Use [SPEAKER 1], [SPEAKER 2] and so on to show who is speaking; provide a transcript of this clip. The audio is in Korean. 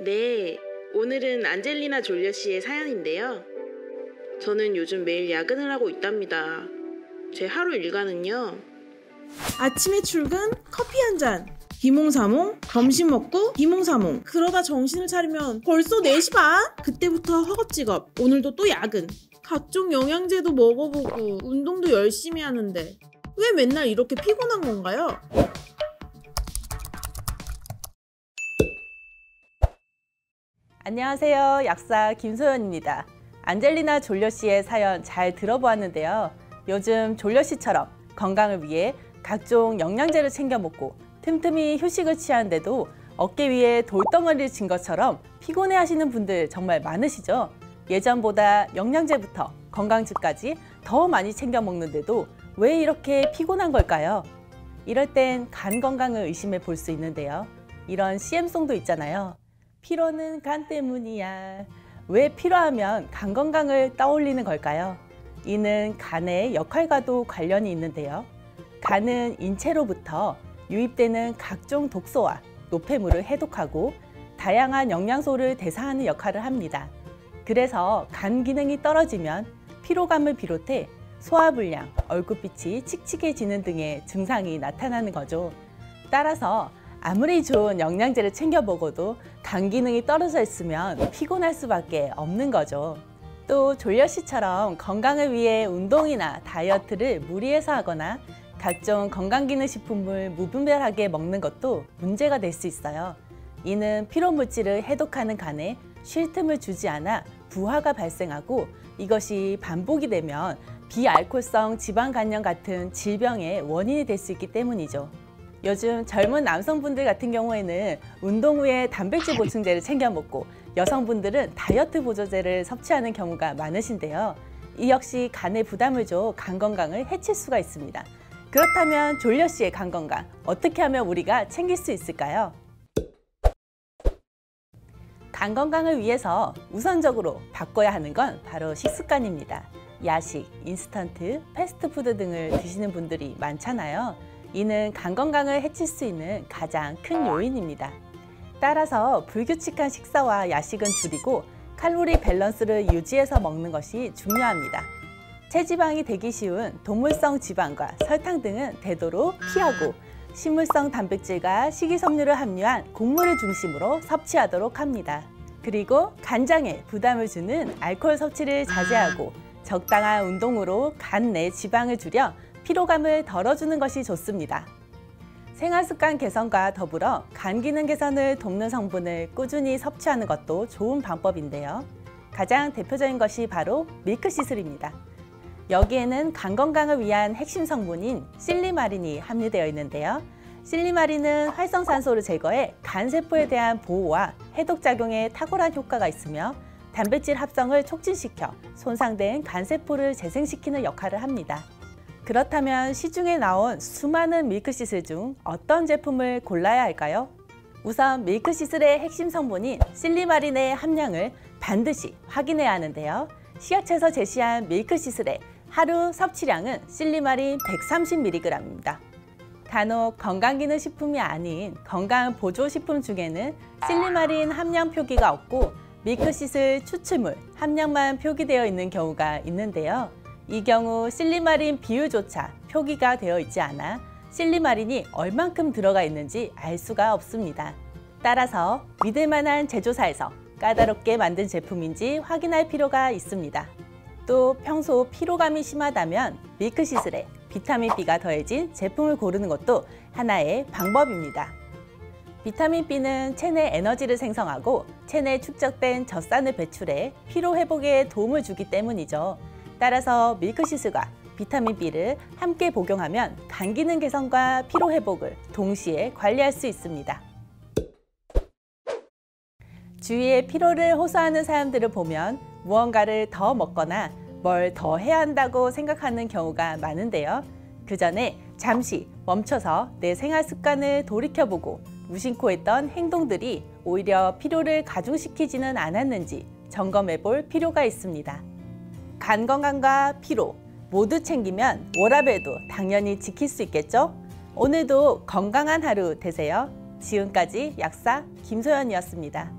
[SPEAKER 1] 네, 오늘은 안젤리나 졸려 씨의 사연인데요. 저는 요즘 매일 야근을 하고 있답니다. 제 하루 일과는요.
[SPEAKER 2] 아침에 출근, 커피 한 잔, 비몽사몽, 점심 먹고 비몽사몽. 그러다 정신을 차리면 벌써 4시 반? 그때부터 허겁지겁. 오늘도 또 야근. 각종 영양제도 먹어보고 운동도 열심히 하는데 왜 맨날 이렇게 피곤한 건가요?
[SPEAKER 3] 안녕하세요. 약사 김소연입니다. 안젤리나 졸려 씨의 사연 잘 들어보았는데요. 요즘 졸려 씨처럼 건강을 위해 각종 영양제를 챙겨 먹고 틈틈이 휴식을 취하는데도 어깨 위에 돌덩어리를 진 것처럼 피곤해 하시는 분들 정말 많으시죠? 예전보다 영양제부터 건강즙까지 더 많이 챙겨 먹는데도 왜 이렇게 피곤한 걸까요? 이럴 땐 간 건강을 의심해 볼 수 있는데요. 이런 CM송도 있잖아요. 피로는 간 때문이야. 왜 피로하면 간 건강을 떠올리는 걸까요? 이는 간의 역할과도 관련이 있는데요. 간은 인체로부터 유입되는 각종 독소와 노폐물을 해독하고 다양한 영양소를 대사하는 역할을 합니다. 그래서 간 기능이 떨어지면 피로감을 비롯해 소화불량, 얼굴빛이 칙칙해지는 등의 증상이 나타나는 거죠. 따라서 아무리 좋은 영양제를 챙겨 먹어도 간 기능이 떨어져 있으면 피곤할 수밖에 없는 거죠. 또 졸려 씨처럼 건강을 위해 운동이나 다이어트를 무리해서 하거나 각종 건강기능식품을 무분별하게 먹는 것도 문제가 될 수 있어요. 이는 피로물질을 해독하는 간에 쉴 틈을 주지 않아 부하가 발생하고 이것이 반복이 되면 비알코올성 지방간염 같은 질병의 원인이 될 수 있기 때문이죠. 요즘 젊은 남성분들 같은 경우에는 운동 후에 단백질 보충제를 챙겨 먹고 여성분들은 다이어트 보조제를 섭취하는 경우가 많으신데요. 이 역시 간에 부담을 줘 간 건강을 해칠 수가 있습니다. 그렇다면 졸려 씨의 간 건강 어떻게 하면 우리가 챙길 수 있을까요? 간 건강을 위해서 우선적으로 바꿔야 하는 건 바로 식습관입니다. 야식, 인스턴트, 패스트푸드 등을 드시는 분들이 많잖아요. 이는 간 건강을 해칠 수 있는 가장 큰 요인입니다. 따라서 불규칙한 식사와 야식은 줄이고 칼로리 밸런스를 유지해서 먹는 것이 중요합니다. 체지방이 되기 쉬운 동물성 지방과 설탕 등은 되도록 피하고 식물성 단백질과 식이섬유를 함유한 곡물을 중심으로 섭취하도록 합니다. 그리고 간장에 부담을 주는 알코올 섭취를 자제하고 적당한 운동으로 간 내 지방을 줄여 피로감을 덜어주는 것이 좋습니다. 생활습관 개선과 더불어 간 기능 개선을 돕는 성분을 꾸준히 섭취하는 것도 좋은 방법인데요. 가장 대표적인 것이 바로 밀크시슬입니다. 여기에는 간 건강을 위한 핵심 성분인 실리마린이 함유되어 있는데요. 실리마린은 활성산소를 제거해 간세포에 대한 보호와 해독작용에 탁월한 효과가 있으며 단백질 합성을 촉진시켜 손상된 간세포를 재생시키는 역할을 합니다. 그렇다면 시중에 나온 수많은 밀크시슬 중 어떤 제품을 골라야 할까요? 우선 밀크시슬의 핵심 성분인 실리마린의 함량을 반드시 확인해야 하는데요. 식약처에서 제시한 밀크시슬의 하루 섭취량은 실리마린 130mg입니다. 간혹 건강기능식품이 아닌 건강보조식품 중에는 실리마린 함량 표기가 없고 밀크시슬 추출물 함량만 표기되어 있는 경우가 있는데요. 이 경우 실리마린 비율조차 표기가 되어 있지 않아 실리마린이 얼만큼 들어가 있는지 알 수가 없습니다. 따라서 믿을 만한 제조사에서 까다롭게 만든 제품인지 확인할 필요가 있습니다. 또 평소 피로감이 심하다면 밀크시슬에 비타민 B가 더해진 제품을 고르는 것도 하나의 방법입니다. 비타민 B는 체내 에너지를 생성하고 체내에 축적된 젖산을 배출해 피로 회복에 도움을 주기 때문이죠. 따라서 밀크시슬과 비타민 B를 함께 복용하면 간 기능 개선과 피로 회복을 동시에 관리할 수 있습니다. 주위에 피로를 호소하는 사람들을 보면 무언가를 더 먹거나 뭘 더 해야 한다고 생각하는 경우가 많은데요. 그 전에 잠시 멈춰서 내 생활 습관을 돌이켜보고 무심코 했던 행동들이 오히려 피로를 가중시키지는 않았는지 점검해 볼 필요가 있습니다. 간 건강과 피로 모두 챙기면 워라밸도 당연히 지킬 수 있겠죠? 오늘도 건강한 하루 되세요. 지금까지 약사 김소연이었습니다.